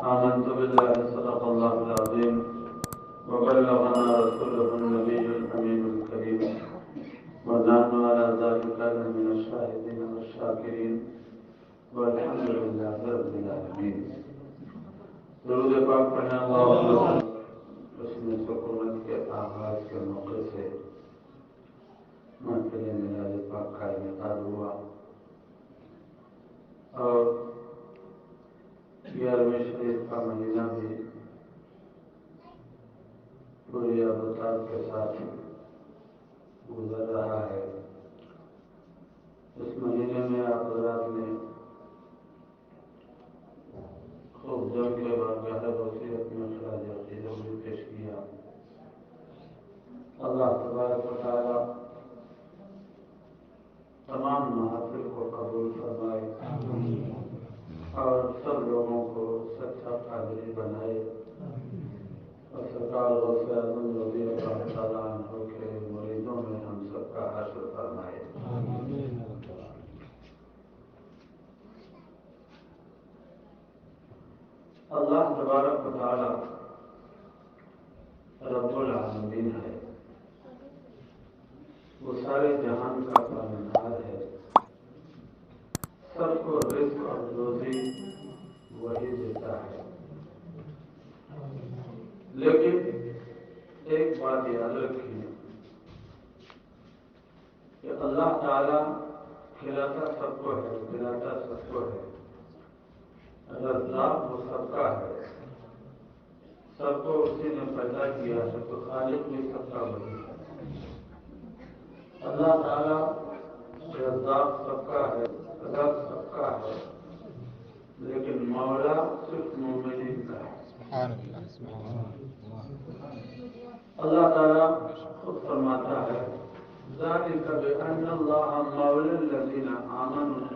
آمنت بالله صدق الله العظيم وبلغنا رسوله النبي الأمين الكريم ونحن على ذلك من الشاهدين والشاكرين والحمد لله رب العالمين. درود پاک پڑھنا اللہ اس میں سکونت کے آغاز کے موقع سے محفل میلاد پاک کا انعقاد ہوا اور 11ویں شریف کا مہینہ بھی پوری ابتاب کے ساتھ گزر رہا ہے. اس مہینے میں آپ حضرات نے خوب جم کے بارگاہ وسیعت میں خراج عقیدت بھی پیش کیا. اللہ تبارک و تعالی تمام محافل کو قبول فرمائے اور سب لوگوں کو سچا قادری بنائے اور سرکار غوث اعظم رضی اللہ تعالیٰ عنہ کے مریدوں میں ہم سب کا حشر فرمائے. اللہ تبارک و تعالی رب العالمین ہے. وہ سارے جہان کا پالنہار ہے. سب کو رزق اور روزی وہی دیتا ہے. لیکن ایک بات یاد رکھیے کہ اللہ تعالی کھلاتا سب کو ہے, پلاتا سب کو ہے. رزاق وہ سب کا ہے. سب کو اسی نے پیدا کیا ہے تو خالق بھی سب کا وہی ہے. اللہ تعالی رزاق سب کا ہے, رب سب کا ہے, لیکن مولا صرف مومنین کا ہے. اللہ تعالیٰ خود فرماتا ہے ذَلِكَ بِأَنَّ اللَّهَ مَوْلَى الَّذِينَ آمَنُوا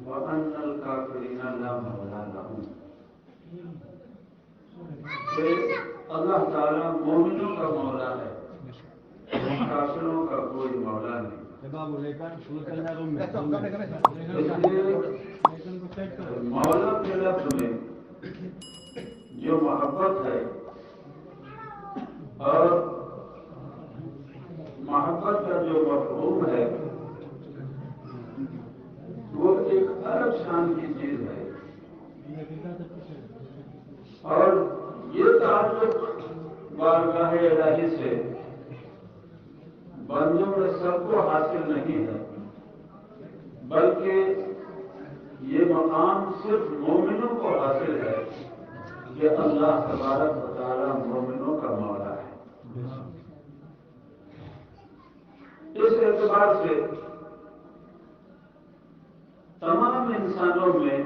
وَأَنَّ الْكَافِرِينَ لَا مَوْلَى لَهُمْ. کہ اللہ تعالیٰ مومنوں کا مولا ہے, کافروں کا کوئی مولا نہیں. مولا کے لفظ میں جو محبت ہے اور محبت کا جو مفہوم ہے وہ ایک الگ شان کی چیز ہے. اور یہ تعلق بارگاہ الہی سے بندوں میں سب کو حاصل نہیں ہے, بلکہ یہ مقام صرف مومنوں کو حاصل ہے کہ اللہ تبارک و تعالی مومنوں کا مولا ہے. اس اعتبار سے تمام انسانوں میں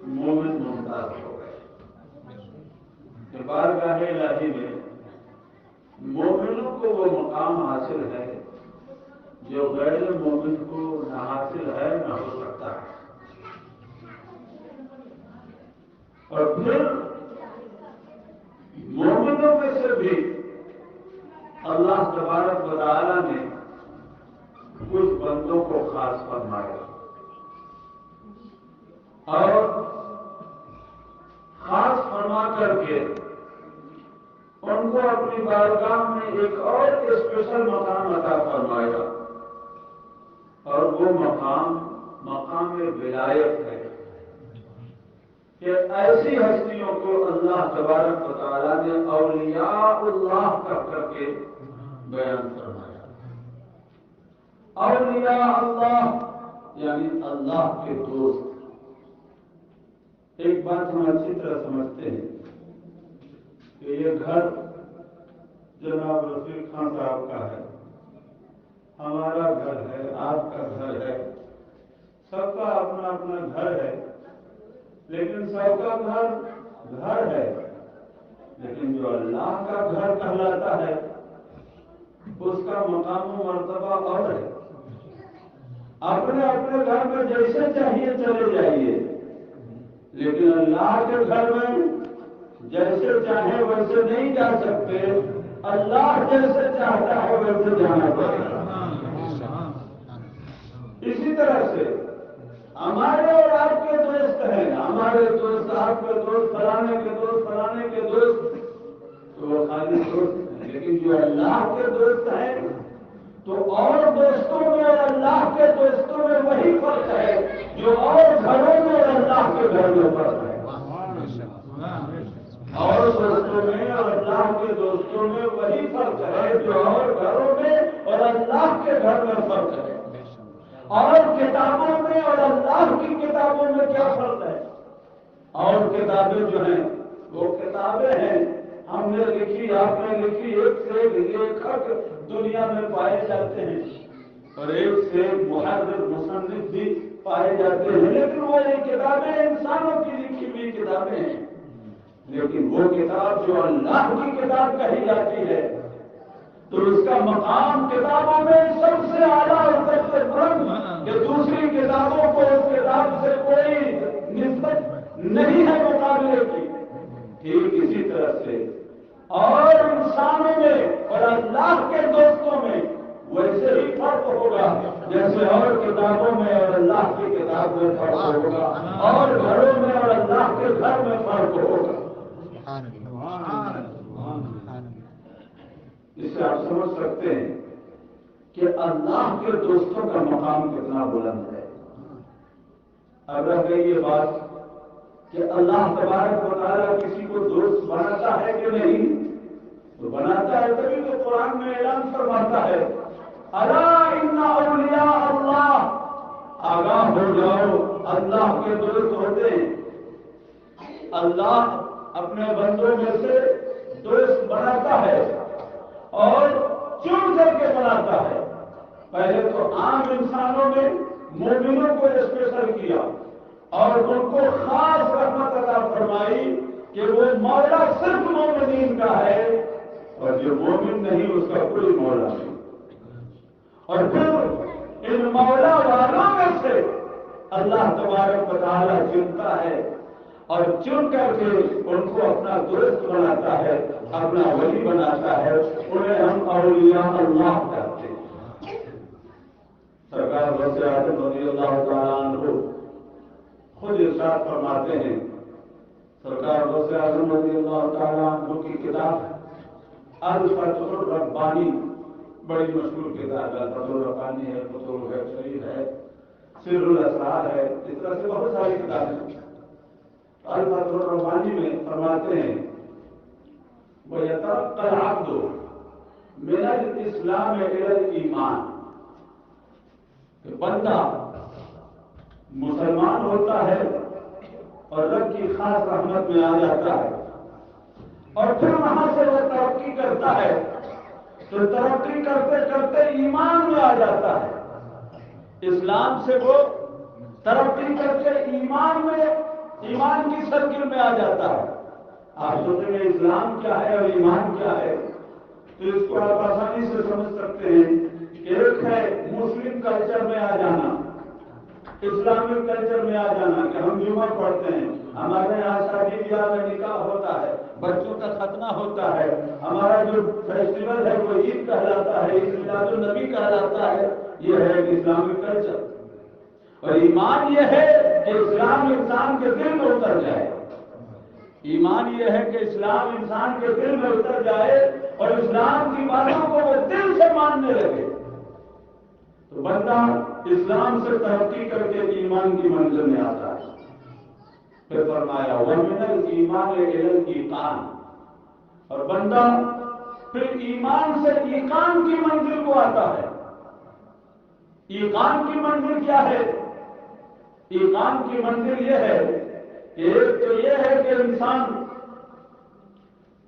مومن ممتاز ہو گئے. بارگاہ الہی میں مومنوں کو وہ مقام حاصل ہے جو غیر مومن کو نہ حاصل ہے نہ ہو سکتا ہے. اور پھر مومنوں میں سے بھی اللہ تبارک و تعالی نے کچھ بندوں کو خاص فرمایا اور خاص فرما کر کے ان کو اپنی بارگاہ میں ایک اور اسپیشل مقام عطا فرمایا. اور وہ مقام ولایت ہے کہ ایسی ہستیوں کو اللہ تبارک و تعالی نے اولیاء اللہ کر کے بیان فرمایا. اولیاء اللہ یعنی اللہ کے دوست. ایک بات ہم اچھی طرح سمجھتے ہیں کہ یہ گھر جناب رفیق خان صاحب کا ہے, ہمارا گھر ہے, آپ کا گھر ہے, سب کا اپنا اپنا گھر ہے. لیکن سب کا گھر گھر ہے, لیکن جو اللہ کا گھر کہلاتا ہے اس کا مقام و مرتبہ اور ہے. اپنے اپنے گھر میں جیسے چاہیے چلے جائیے, لیکن اللہ کے گھر میں جیسے چاہے ویسے نہیں جا سکتے. اللہ جیسے چاہتا ہے ویسے جانا پڑے گا. اسی طرح سے ہمارے اور آپ کے دوست ہیں, ہمارے دوست، آپ کے دوست، فلانے کے دوست، فلانے کے دوست، تو وہ خالی دوست ہیں، لیکن جو اللہ کے دوست ہیں تو اور دوستوں میں اور اللہ کے دوستوں میں وہی فرق ہے جو اور گھروں میں اور اللہ کے گھر میں فرق ہے۔ اور دوستوں میں اور اللہ کے دوستوں میں وہی فرق ہے جو اور گھروں میں اور اللہ کے گھر میں فرق ہے۔ اور کتابوں میں اور اللہ کی کتابوں میں کیا فرق ہے؟ اور کتابیں جو ہیں وہ کتابیں ہیں، ہم نے لکھی، آپ نے لکھی، ایک سے لیکھک دنیا میں پائے جاتے ہیں اور ایک سے محرر مصنف بھی پائے جاتے ہیں، لیکن وہ یہ کتابیں انسانوں کی لکھی ہوئی کتابیں ہیں۔ لیکن وہ کتاب جو اللہ کی کتاب کہی جاتی ہے تو اس کا مقام کتابوں میں سب سے اعلیٰ اور سب سے بلند کہ دوسری کتابوں کو اس کتاب سے کوئی نسبت نہیں ہے مقابلے کی۔ ٹھیک اسی طرح سے اور انسانوں میں اور اللہ کے دوستوں میں ویسے ہی فرق ہوگا جیسے اور کتابوں میں اور اللہ کی کتاب میں فرق ہوگا، اور گھروں میں اور اللہ کے گھر میں فرق ہوگا۔ اس سے آپ سمجھ سکتے ہیں کہ اللہ کے دوستوں کا مقام کتنا بلند ہے۔ اب رہ گئی یہ بات کہ اللہ تبارک و تعالیٰ کسی کو دوست بناتا ہے کہ نہیں؟ تو بناتا ہے، تبھی تو قرآن میں اعلان فرماتا ہے الا ان اولیاء اللہ، آگاہ ہو جاؤ اللہ کے دوست ہوتے ہیں۔ اللہ اپنے بندوں میں سے دوست بناتا ہے اور چن کر کے بناتا ہے۔ پہلے تو عام انسانوں نے مومنوں کو اسپیشل کیا اور ان کو خاص رحمت عطا فرمائی کہ وہ مولا صرف مومنین کا ہے اور جو مومن نہیں اس کا کوئی مولا نہیں۔ اور پھر ان مولا والوں میں سے اللہ تبارک و تعالیٰ چنتا ہے اور چن کر کے ان کو اپنا دوست بناتا ہے، اپنا ولی بناتا ہے، انہیں ہم اولیاء اللہ کہتے ہیں۔ سرکار غوث اعظم رضی اللہ تعالیٰ عنہ خود ارشاد فرماتے ہیں، سرکار غوث اعظم رضی اللہ تعالیٰ عنہ کی کتاب الفتح الربانی بڑی مشہور کتاب ہے، الفتح الربانی ہے، فتح الحسین ہے، سر الاسرار ہے، اس طرح سے بہت ساری کتابیں ہیں۔ الفتح الربانی میں فرماتے ہیں وَيَتَرَقَّى الْعَبْدُ مِنَ الْإِسْلَامِ إِلَى الْإِيمَانِ، کہ بندہ مسلمان ہوتا ہے اور رب کی خاص رحمت میں آ جاتا ہے اور پھر وہاں سے وہ ترقی کرتا ہے تو ترقی کرتے کرتے ایمان میں آ جاتا ہے۔ اسلام سے وہ ترقی کر کے ایمان کی سرکل میں آ جاتا ہے۔ آپ سوچیں گے اسلام کیا ہے اور ایمان کیا ہے، تو اس کو آپ آسانی سے سمجھ سکتے ہیں کہ ایک ہے مسلم کلچر میں آ جانا، اسلامک کلچر میں آ جانا کہ ہم جمعہ پڑھتے ہیں، ہمارے یہاں شادی بیاہ میں نکاح ہوتا ہے، بچوں کا ختنہ ہوتا ہے، ہمارا جو فیسٹیول ہے وہ عید کہلاتا ہے، عید میلاد النبی کہلاتا ہے، یہ ہے ایک اسلامک کلچر۔ اور ایمان یہ ہے کہ اسلام انسان کے دل میں اتر جائے، ایمان یہ ہے کہ اسلام انسان کے دل میں اتر جائے اور اسلام کی باتوں کو وہ دل سے ماننے لگے تو بندہ اسلام سے ترقی کر کے ایمان کی منزل میں آتا ہے۔ پھر فرمایا وَمِنَ الْإِيمَانِ إِلَى الْإِيقَانِ، اور بندہ پھر ایمان سے ایقان کی منزل کو آتا ہے۔ ایقان کی منزل کیا ہے؟ ایقان کی منزل یہ ہے کہ ایک تو یہ ہے کہ انسان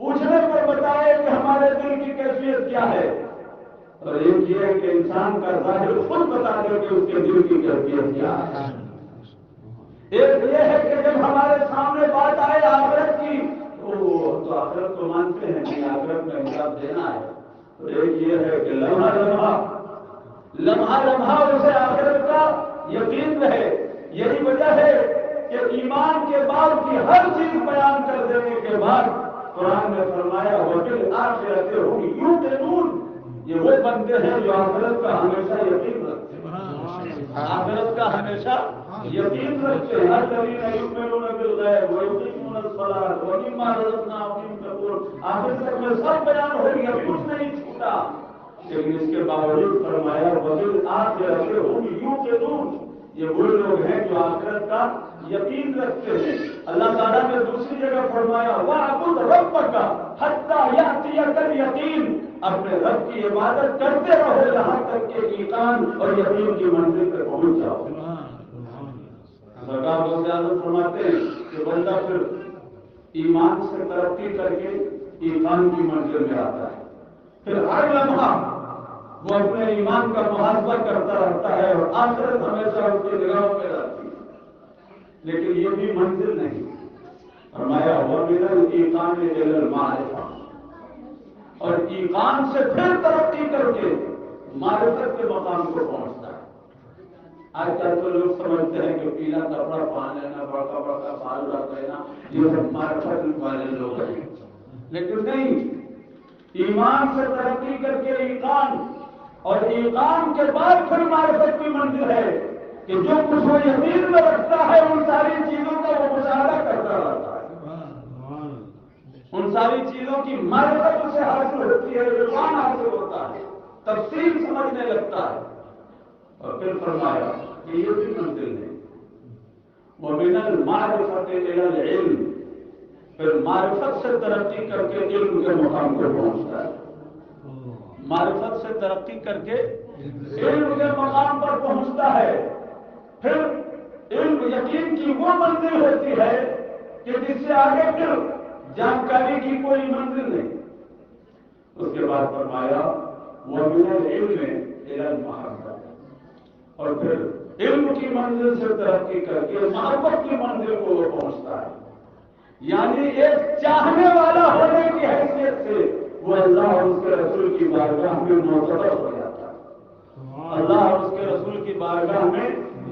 پوچھنے پر بتائے کہ ہمارے دل کی کیفیت کیا ہے، اور ایک یہ ہے کہ انسان کا ظاہر خود بتا دے کہ اس کے دل کی کیفیت کیا ہے۔ ایک یہ ہے کہ جب ہمارے سامنے بات آئے آخرت کی تو آخرت کو مانتے ہیں کہ آخرت میں حساب دینا ہے، تو ایک یہ ہے کہ لمحہ لمحہ اسے آخرت کا یقین رہے۔ یہی وجہ ہے کہ ایمان کے بعد کی ہر چیز بیان کر دینے کے بعد قرآن نے فرمایا وَبِالْآخِرَةِ هُمْ يُوقِنُونَ، یہ وہ بندے ہیں جو آخرت کا ہمیشہ یقین رکھتے ہیں، آخرت کا ہمیشہ یقین رکھتے ہیں الذین یؤمنون بالغیب ویقیمون الصلاۃ ومما رزقناہم ينفقون. آخر تک میں سب بیان ہو گیا، کچھ نہیں چھوٹا. لیکن اس کے باوجود فرمایا وبالآخرۃ ہم یوقنون. یہ وہ لوگ ہیں جو آخرت کا یقین رکھتے ہیں. اللہ تعالیٰ نے دوسری جگہ فرمایا وَاعْبُدْ رَبَّكَ حَتَّىٰ يَأْتِيَكَ الْيَقِينُ. اپنے رب کی عبادت کرتے رہو یہاں تک کہ ایمان اور یقین کی منزل پہ پہنچ جاؤ. سرکار غوث اعظم فرماتے ہیں کہ بندہ پھر ایمان سے ترقی کر کے ایمان کی منزل میں آتا ہے. پھر ہر لمحہ وہ اپنے ایمان کا محاسبہ کرتا رہتا ہے اور آخرت ہمیشہ اس کی نگاہوں میں رہتی ہے. لیکن یہ بھی منزل نہیں. فرمایا وَمِنَ الْإِيقَانِ إِلَى الْمَعْرِفَةِ. اور ایمان سے پھر ترقی کر کے معرفت کے مقام کو پہنچتا ہے. آج کل تو لوگ سمجھتے ہیں کہ پیلا کپڑا پہن لینا، بڑکا بڑکا بال رکھ لینا، یہ سب معرفت والے لوگ ہیں. لیکن نہیں، ایمان سے ترقی کر کے ایمان، اور ایمان کے بعد پھر معرفت کی منزل ہے کہ جو کچھ وہ یقین میں رکھتا ہے ان ساری چیزوں کا وہ مشاہدہ کرتا رہتا ہے. ان ساری چیزوں کی معرفت اسے حاصل ہوتی ہے، ایمان حاصل ہوتا ہے، تفصیل سمجھنے لگتا ہے. اور پھر فرمایا کہ یہ بھی منزل ہے. وَمِنَ الْمَعْرِفَةِ إِلَى الْعِلْمِ. پھر معرفت سے ترقی کر کے علم کے مقام کو پہنچتا ہے. معرفت سے ترقی کر کے علم کے مقام پر پہنچتا ہے. پھر علم یقین کی وہ منزل ہوتی ہے کہ جس سے آگے پھر جانکاری کی کوئی منزل نہیں. اس کے بعد فرمایا وَمِنَ الْعِلْمِ إِلَى الْمَحَبَّةِ. اور پھر علم کی منزل سے ترقی کر کے محبت کی منزل کو وہ پہنچتا ہے. یعنی ایک چاہنے والا ہونے کی حیثیت سے وہ اللہ اور اس کے رسول کی بارگاہ میں معتبر ہو جاتا ہے. اللہ اور اس کے رسول کی بارگاہ میں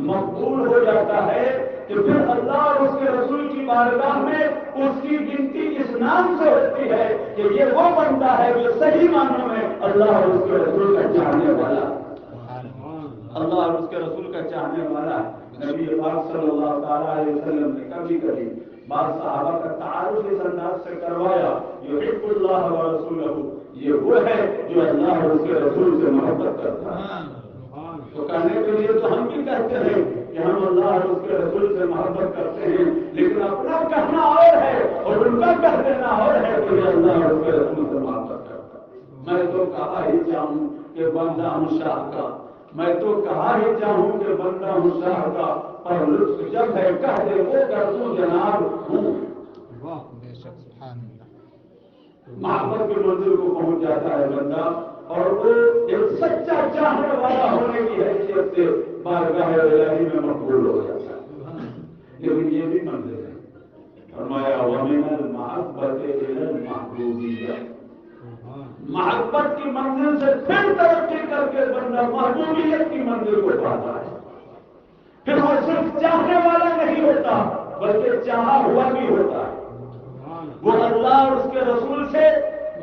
مقبول ہو جاتا ہے کہ پھر اللہ اور اس کے رسول کی بارگاہ میں اس کی گنتی اس نام سے ہوتی ہے کہ یہ وہ بندہ ہے جو صحیح معنوں میں اللہ اور اس کے رسول کا چاہنے والا. اللہ اور اس کے رسول کا چاہنے والا. نبی پاک صلی اللہ تعالیٰ علیہ وسلم نے کبھی کبھی بعض صحابہ کا تعارف اس انداز سے کروایا یحب اللہ و رسولہ. یہ وہ ہے جو اللہ اور اس کے رسول سے محبت کرتا ہے. تو کہنے کے لیے تو ہم بھی کہتے ہیں کہ ہم اللہ اور اس کے رسول سے محبت کرتے ہیں، لیکن اپنا کہنا اور ہے اور ان کا کہہ دینا اور ہے کہ یہ اللہ اور اس کے رسول سے محبت کرتا ہے. میں تو کہا ہی چاہوں کہ بندہ ہوں شاہ کا، میں تو کہا ہی چاہوں کہ بندہ ہوں شاہ کا، پر لطف جب ہے کہہ دے وہ کر دوں جناب ہوں. محبت کی منزل کو پہنچ جاتا ہے بندہ اور وہ ایک سچا چاہنے والا ہونے کی حیثیت سے بارگاہ الہی میں مقبول ہو جاتا ہے. لیکن یہ بھی منزل ہے. فرمایا وَمِنَ الْمَحَبَّةِ إِلَى الْمَحْبُوبِيَّةِ. محبت کی منزل سے پھر ترقی کر کے بندہ محبوبیت کی منزل کو پاتا ہے. پھر وہ صرف چاہنے والا نہیں ہوتا بلکہ چاہا ہوا بھی ہوتا ہے. وہ اللہ اور اس کے رسول سے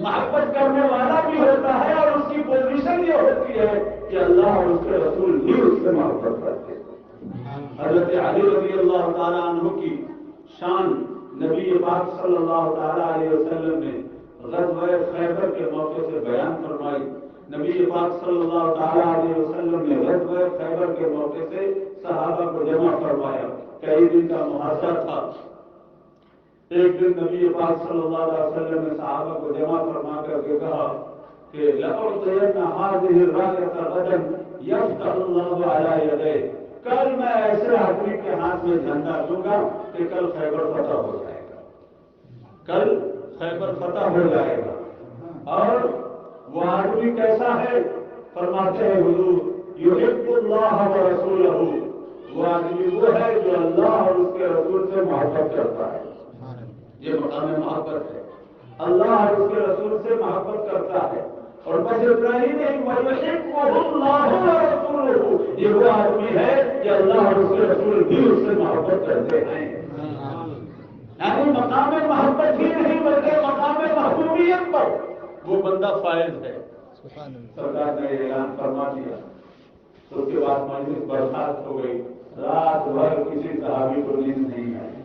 محبت کرنے والا بھی ہوتا ہے اور اس کی پوزیشن یہ ہوتی ہے کہ اللہ اور اس کے رسول بھی اس سے محبت کرتے ہیں. حضرت علی رضی اللہ تعالیٰ عنہ کی شان نبی پاک صلی اللہ تعالیٰ علیہ وسلم نے غزوہ خیبر کے موقع سے بیان فرمائی. نبی پاک صلی اللہ تعالیٰ علیہ وسلم نے غزوہ خیبر کے موقع سے صحابہ کو جمع فرمایا. کئی دن کا محاصرہ تھا. ایک دن نبی پاک صلی اللہ علیہ وسلم نے صحابہ کو جمع فرما کر کے کہا کہ لَأُعْطِيَنَّ هَذِهِ الرَّايَةَ غَدًا يَفْتَحُ اللَّهُ عَلَىٰ يَدَيْهِ. کل میں ایسے آدمی کے ہاتھ میں جھنڈا دوں گا کہ کل خیبر فتح ہو جائے گا. کل خیبر فتح ہو جائے گا. اور وہ آدمی کیسا ہے؟ فرماتے ہیں حضور یحب اللہ و رسولہ. وہ آدمی وہ ہے جو اللہ اور اس کے رسول سے محبت کرتا ہے. یہ مقام محبت ہے. اللہ اور اس کے رسول سے محبت کرتا ہے. اور بس اتنا ہی نہیں وَيُحِبُّهُ اللَّهُ وَرَسُولُهُ. یہ وہ آدمی ہے کہ اللہ اور اس کے رسول بھی اس سے محبت کرتے ہیں. یعنی مقام محبت ہی نہیں بلکہ مقام محبوبیت پر وہ بندہ فائز ہے. سرکار نے اعلان فرما دیا تو اس کے بعد مجلس برخاست ہو گئی. رات بھر کسی صحابی کو نیند نہیں آئی،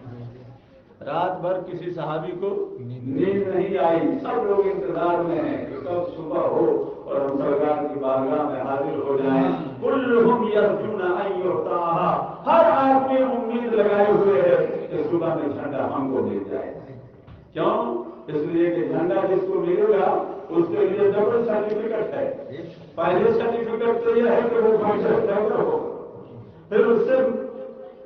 رات بھر کسی صحابی کو نیند نہیں آئی. سب لوگ انتظار میں ہیں کہ کب صبح ہو اور ہم سرکار کی بارگاہ میں حاضر ہو جائیں. کلہم یرجون ان یعطاھا، ہر آدمی امید لگائے ہوئے ہے کہ صبح میں جھنڈا ہم کو مل جائے. کیوں؟ اس لیے کہ جھنڈا جس کو ملے گا اس کے لیے ڈبل سرٹیفکیٹ ہے. پہلے سرٹیفکیٹ تو یہ ہے کہ وہ فائٹر ڈرائیور ہوگا، پھر اس سے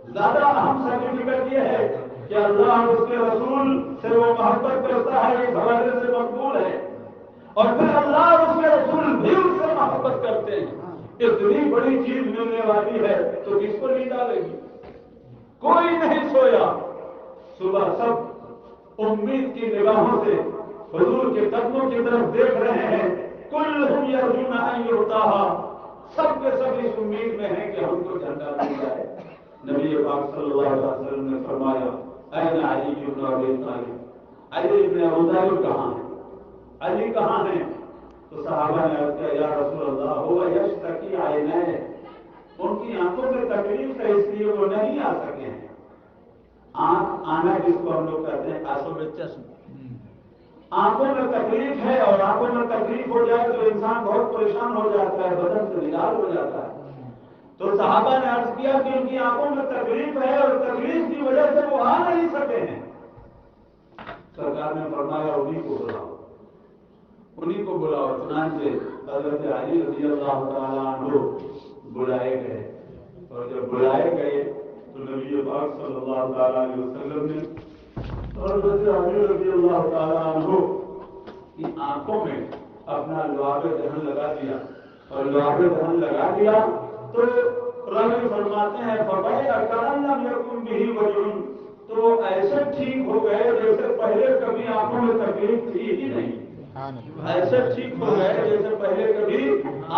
زیادہ اہم سرٹیفکیٹ یہ ہے کہ اللہ اور اس کے رسول سے وہ محبت کرتا ہے، اس حوالے سے مقبول ہے، اور پھر اللہ اور اس کے رسول بھی اس سے محبت کرتے ہیں. اتنی بڑی چیز ملنے والی ہے تو کس کو نیند آئے گی؟ کوئی نہیں سویا. صبح سب امید کی نگاہوں سے حضور کے قدموں کی طرف دیکھ رہے ہیں. کلہم یرجون ان یعطاھا، سب کے سب اس امید میں ہیں کہ ہم کو جھنڈا مل جائے. نبی پاک صلی اللہ علیہ وسلم نے فرمایا این علی بن ابی طالب، علی بن ابی طالب کہاں ہیں؟ علی کہاں ہیں؟ تو صحابہ نے عرض کیا یا رسول اللہ هو یشتکی عینیہ، ان کی آنکھوں میں تکلیف ہے اس لیے وہ نہیں آ سکے ہیں. آنکھ آنا جس کو ہم لوگ کہتے ہیں آنسو میں چشم، آنکھوں میں تکلیف ہے، اور آنکھوں میں تکلیف ہو جائے تو انسان بہت پریشان ہو جاتا ہے، بدن سے نگار ہو جاتا ہے. تو صحابہ نے عرض کیا کہ ان کی آنکھوں میں تکلیف ہے اور تکلیف کی وجہ سے وہ آ نہیں سکے ہیں. سرکار نے فرمایا انہیں کو بلاؤ، انہیں کو بلاؤ. چنانچہ حضرت علی رضی اللہ تعالیٰ عنہ بلائے گئے، اور جب بلائے گئے تو نبی پاک صلی اللہ تعالیٰ علیہ وسلم نے حضرت علی رضی اللہ تعالیٰ عنہ کی آنکھوں میں اپنا لعاب دہن لگا دیا، اور لعاب دہن لگا دیا تو راوی فرماتے ہیں فبیع کأن لم یکن بہ وجع، تو ایسے ٹھیک ہو گئے جیسے پہلے کبھی آنکھوں میں تکلیف تھی ہی نہیں. ایسے ٹھیک ہو گئے جیسے پہلے کبھی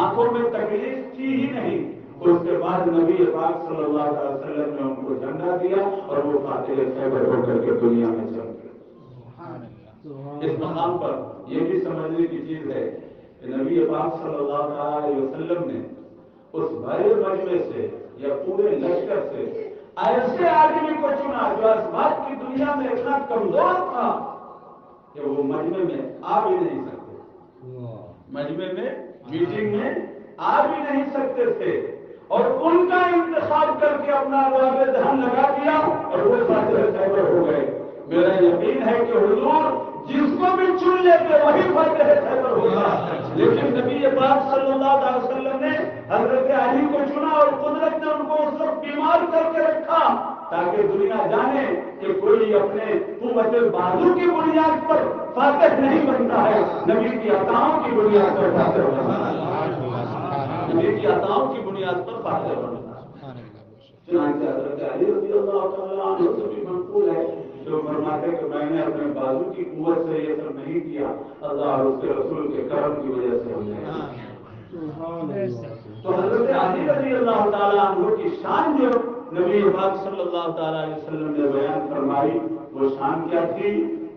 آنکھوں میں تکلیف تھی ہی نہیں. اس کے بعد نبی پاک صلی اللہ علیہ وسلم نے ان کو جھنڈا دیا اور وہ فاتح خیبر ہو کر کے دنیا میں چل گئے. اس مقام پر یہ بھی سمجھنے کی چیز ہے کہ نبی پاک صلی اللہ علیہ وسلم نے اس بڑے مجمع سے یا پورے لشکر سے ایسے آدمی کو چنا جو اسباب کی دنیا میں اتنا کمزور تھا کہ وہ مجمع میں آ بھی نہیں سکتے، مجمع میں میٹنگ میں آ بھی نہیں سکتے تھے، اور ان کا انتخاب کر کے اپنا لعاب دہن لگا دیا اور وہ فاتح خیبر ہو گئے. میرا یقین ہے کہ حضور جس کو بھی چن لیتے وہی فاتح خیبر ہوگا، لیکن نبی پاک صلی اللہ علیہ وسلم نے حضرت علی کو چنا اور قدرت نے ان کو اس وقت بیمار کر کے رکھا تاکہ دنیا جانے کہ کوئی اپنے قوت بازو کی بنیاد پر فاتح نہیں بنتا ہے، نبی کی عطاؤں کی بنیاد پر فاتح بنتا ہے، نبی کی عطاؤں کی بنیاد پر فاتح بنتا ہے. چنانچہ حضرت علی رضی اللہ تعالیٰ عنہ سے بھی منقول ہے جو فرماتے کہ میں نے اپنے بازو کی قوت سے یہ سب نہیں کیا، اللہ اور اس کے رسول کے کرم کی وجہ سے ہم نے. تو حضرت علی رضی اللہ تعالیٰ عنہ کی شان جو نبی پاک صلی اللہ تعالیٰ علیہ وسلم نے بیان فرمائی وہ شان کیا تھی؟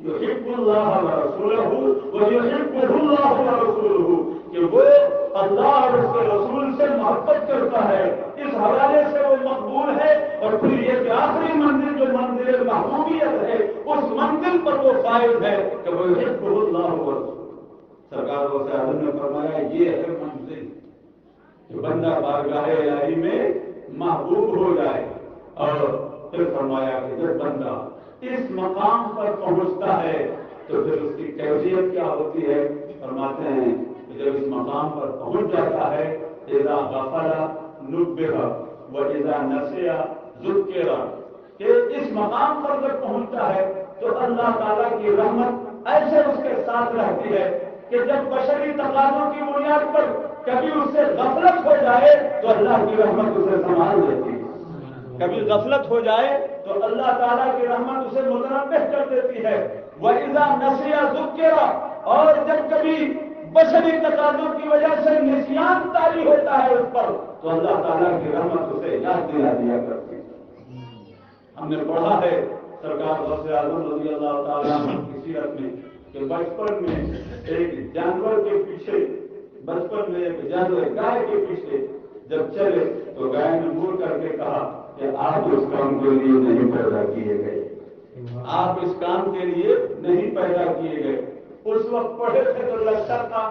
یحب اللہ ورسولہ ویحبہ اللہ ورسولہ، کہ وہ اللہ اور اس کے رسول سے محبت کرتا ہے، اس حوالے سے وہ مقبول ہے. اور پھر یہ کہ آخری منزل جو منزل محبوبیت ہے اس منزل پر وہ فائز ہے کہ وہ یحبہ اللہ ورسولہ. سرکار و سعادت نے فرمایا یہ ہے منزل کہ بندہ بارگاہ الہی میں محبوب ہو جائے. اور پھر فرمایا کہ جب بندہ اس مقام پر پہنچتا ہے تو پھر اس کی کیفیت کیا ہوتی ہے؟ فرماتے ہیں کہ جب اس مقام پر پہنچ جاتا ہے اذا غفل نبہ واذا نسي ذکر، کہ اس مقام پر جب پہنچتا ہے تو اللہ تعالیٰ کی رحمت ایسے اس کے ساتھ رہتی ہے کہ جب بشری تقاضوں کی بنیاد پر کبھی اس سے غفلت ہو جائے تو اللہ کی رحمت اسے سنبھال لیتی ہے، کبھی غفلت ہو جائے تو اللہ تعالیٰ کی رحمت اسے متنبہ کر دیتی ہے. وَإِذَا نَسِيَ ذُكِّرَ، اور جب کبھی بشری تقاضوں کی وجہ سے نسیان طاری ہوتا ہے اس پر تو اللہ تعالیٰ کی رحمت اسے یاد دلا دیا کرتی ہے. ہم نے پڑھا ہے سرکار غوث اعظم رضی اللہ تعالیٰ عنہ کی سیرت میں کہ بچپن میں ایک جانور کے پیچھے، بچپن میں ایک جانور گائے کے پیچھے جب چلے تو گائے نے مڑ کر کے کہا کہ آپ اس کام کے لیے نہیں پیدا کیے گئے، آپ اس کام کے لیے نہیں پیدا کیے گئے۔ اس وقت پڑھے تھے تو لگتا تھا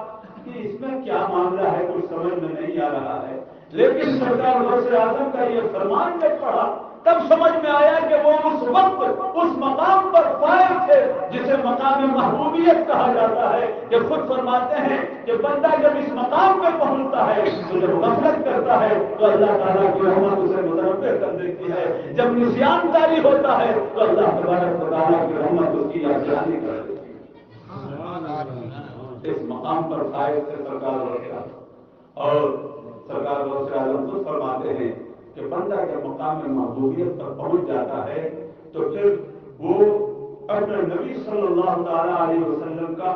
کہ اس میں کیا معاملہ ہے، کچھ سمجھ میں نہیں آ رہا ہے، لیکن سرکار غوث اعظم کا یہ فرمان جب پڑھا تب سمجھ میں آیا کہ وہ اس وقت اس مقام پر فائز تھے جسے مقام محبوبیت کہا جاتا ہے، کہ خود فرماتے ہیں کہ بندہ جب اس مقام پہ پہنچتا ہے تو جب غفلت کرتا ہے تو اللہ تعالیٰ کی رحمت اسے متنوع کر دیتی ہے، جب نسیان کاری ہوتا ہے تو اللہ تبارک و تعالیٰ کی رحمت اس کی یادگاری کر دیتی ہے۔ اس مقام پر فائز تھے سرکار غوث اعظم، اور سرکار غوث اعظم خود فرماتے ہیں کہ بندہ جب مقام محبوبیت پر پہنچ جاتا ہے تو پھر وہ اپنے نبی صلی اللہ تعالیٰ علیہ وسلم کا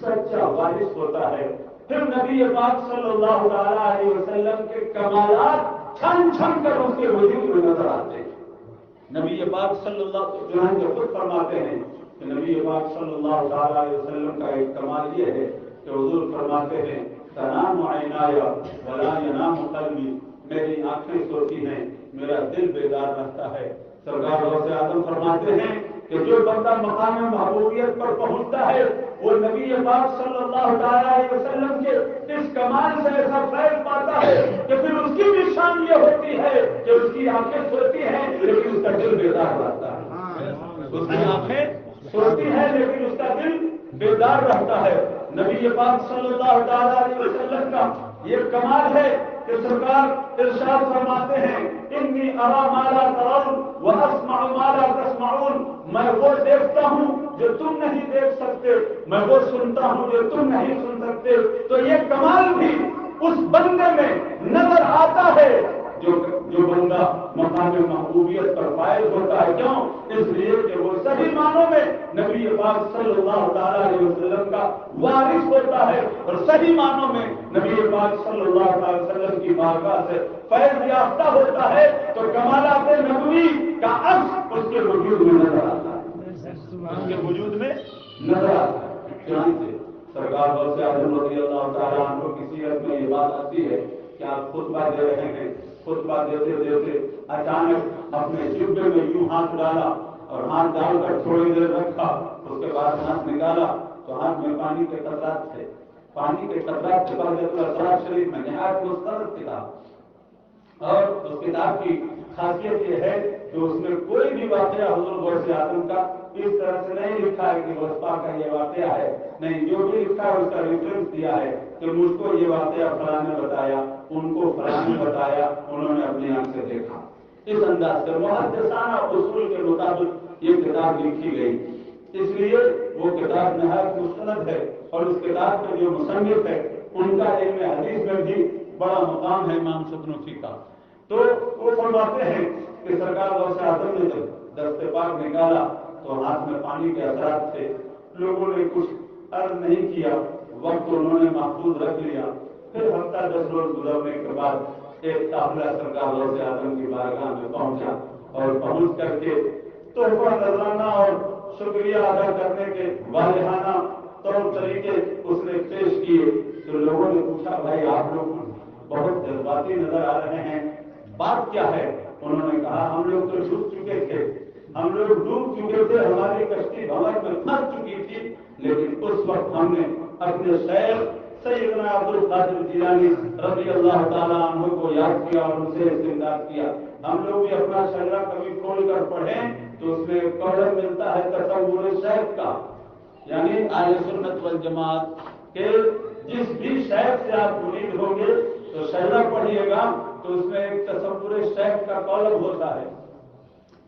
سچا وارث ہوتا ہے، پھر نبی پاک صلی اللہ تعالیٰ علیہ وسلم کے کمالات چھن چھن کر اس کے وجود میں نظر آتے ہیں۔ نبی پاک صلی اللہ علیہ خود فرماتے ہیں کہ نبی پاک صلی اللہ تعالیٰ علیہ وسلم کا ایک کمال یہ ہے کہ حضور فرماتے ہیں تنام عینایا ولا ینام قلبی، میری آنکھیں سوتی ہیں میرا دل بیدار رہتا ہے۔ سرکار غوث اعظم فرماتے ہیں کہ جو بندہ مقام محبوبیت پر پہنچتا ہے وہ نبی پاک صلی اللہ تعالیٰ علیہ وسلم کے اس کمال سے ایسا فیض پاتا ہے کہ پھر اس کی بھی شان یہ ہوتی ہے کہ اس کی آنکھیں سوتی ہیں لیکن اس کا دل بیدار رہتا ہے، اس کی آنکھیں سوتی ہے لیکن اس کا دل بیدار رہتا ہے۔ نبی پاک صلی اللہ تعالیٰ علیہ وسلم کا یہ کمال ہے کہ سرکار ارشاد فرماتے ہیں انی ارا ما لا ترون واسمع ما لا تسمعون، میں وہ دیکھتا ہوں جو تم نہیں دیکھ سکتے، میں وہ سنتا ہوں جو تم نہیں سن سکتے۔ تو یہ کمال بھی اس بندے میں نظر آتا ہے جو بندہ مقام محبوبیت پر فائز ہوتا ہے۔ کیوں؟ اس لیے کہ وہ صحیح معنوں میں نبی پاک صلی اللہ تعالیٰ علیہ وسلم کا وارث ہوتا ہے، اور صحیح معنوں میں نبی پاک صلی اللہ علیہ وسلم کی بارگاہ سے فیض یافتہ ہوتا ہے، تو کمالات نبوی کا عکس اس کے وجود میں نظر آتا ہے، اس کے وجود میں نظر آتا ہے۔ چنانچہ سرکار غوث اعظم رضی اللہ تعالیٰ عنہ کی سیرت میں یہ بات آتی ہے کہ آپ خطبہ دے رہے ہیں، خطبہ دیتے دیتے اچانک اپنے جبے میں یوں ہاتھ ڈالا اور ہاتھ ڈال کر تھوڑی دیر رکھا، اس کے بعد ہاتھ نکالا تو ہاتھ میں پانی کے قطرات تھے، پانی کے قطرات کے بعد اسرار شریف میں نہایت مستند کتاب، اور اس کتاب کی خاصیت یہ ہے کہ اس میں کوئی بھی واقعہ حضور غوث اعظم کا اس طرح سے نہیں لکھا ہے کہ غوث پاک کا یہ واقعہ ہے، نہیں، جو بھی لکھا ہے اس کا ریفرنس دیا ہے کہ مجھ کو یہ واقعہ فلاں نے بتایا، ان کو فلاں نے بتایا، انہوں نے اپنی آنکھ سے دیکھا۔ اس انداز سے محدثانہ اصول کے مطابق یہ کتاب لکھی گئی، اس لیے وہ کتاب نہایت مستند ہے، اور اس کتاب کے جو مصنف ہے ان کا علم حدیث میں بھی بڑا مقام ہے، امام سبنوسی کا۔ تو وہ فرماتے ہیں کہ سرکار غوث اعظم نے جب دست پاک نکالا تو ہاتھ میں پانی کے اثرات تھے، لوگوں نے کچھ عرض نہیں کیا، وقت انہوں نے محفوظ رکھ لیا۔ پھر ہفتہ 10 روز گزرنے کے بعد ایک قافلہ سرکار غوث اعظم کی بارگاہ میں پہنچا، اور پہنچ کر کے تحفہ نذرانہ اور شکریہ ادا کرنے کے والہانہ طور طریقے اس نے پیش کیے۔ تو لوگوں نے پوچھا بھائی آپ لوگ بہت جذباتی نظر آ رہے ہیں، بات کیا ہے؟ انہوں نے کہا ہم لوگ تو ڈوب چکے تھے، ہم لوگ ڈوب چکے تھے، ہماری کشتی بھنور میں پھنس چکی تھی، لیکن اس وقت ہم نے اپنے شیخ سیدنا عبد القادر جیلانی رضی اللہ تعالیٰ عنہ کو یاد کیا اور ان سے استمداد کیا۔ ہم لوگ بھی اپنا شجرہ کبھی کھول کر پڑھیں تو اس میں ایک کالم ملتا ہے تصور شیخ کا، یعنی اہل سنت والجماعت کے جس بھی شیخ سے آپ مرید ہوں گے تو شجرہ پڑھیے گا تو اس میں ایک تصور شیخ کا کالم ہوتا ہے،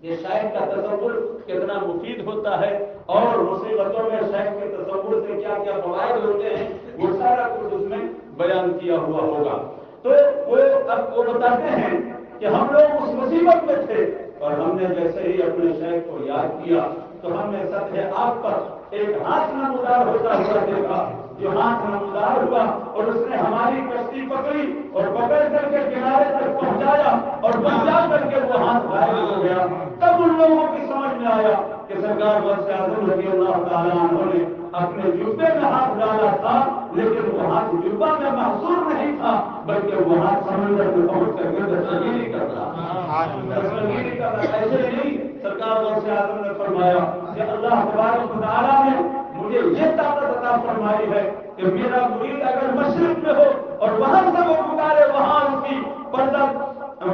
یہ شیخ کا تصور کتنا مفید ہوتا ہے اور مصیبتوں میں شیخ کے تصور سے کیا کیا فوائد ہوتے ہیں وہ سارا کچھ اس میں بیان کیا ہوا ہوگا۔ تو وہ بتاتے ہیں کہ ہم لوگ اس مصیبت میں تھے اور ہم نے جیسے ہی اپنے شیخ کو یاد کیا تو ہم نے سطح آگ پر ایک ہاتھ نمودار ہوتا ہوا دیکھا، جو ہاتھ نمودار ہوا اور اس نے ہماری کشتی پکڑی اور پکڑ کر کے کنارے تک پہنچایا اور بچا کر کے وہ ہاتھ غائب ہو گیا۔ تب ان لوگوں کی سمجھ میں آیا کہ سرکار غوث اعظم رضی اللہ تعالیٰ عنہ نے اپنے جوتے میں ہاتھ ڈالا تھا لیکن وہاں جبہ میں محصور نہیں تھا، بلکہ وہاں سمندر میں پہنچ کر کے دستگیری کر رہا، دستگیری کر رہا۔ ایسے نہیں، سرکار غوث اعظم نے فرمایا کہ اللہ تبارک و تعالیٰ نے مجھے یہ طاقت عطا فرمائی ہے کہ میرا مرید اگر مشرق میں ہو اور وہاں سے وہ پکارے، وہاں اس کی پردہ،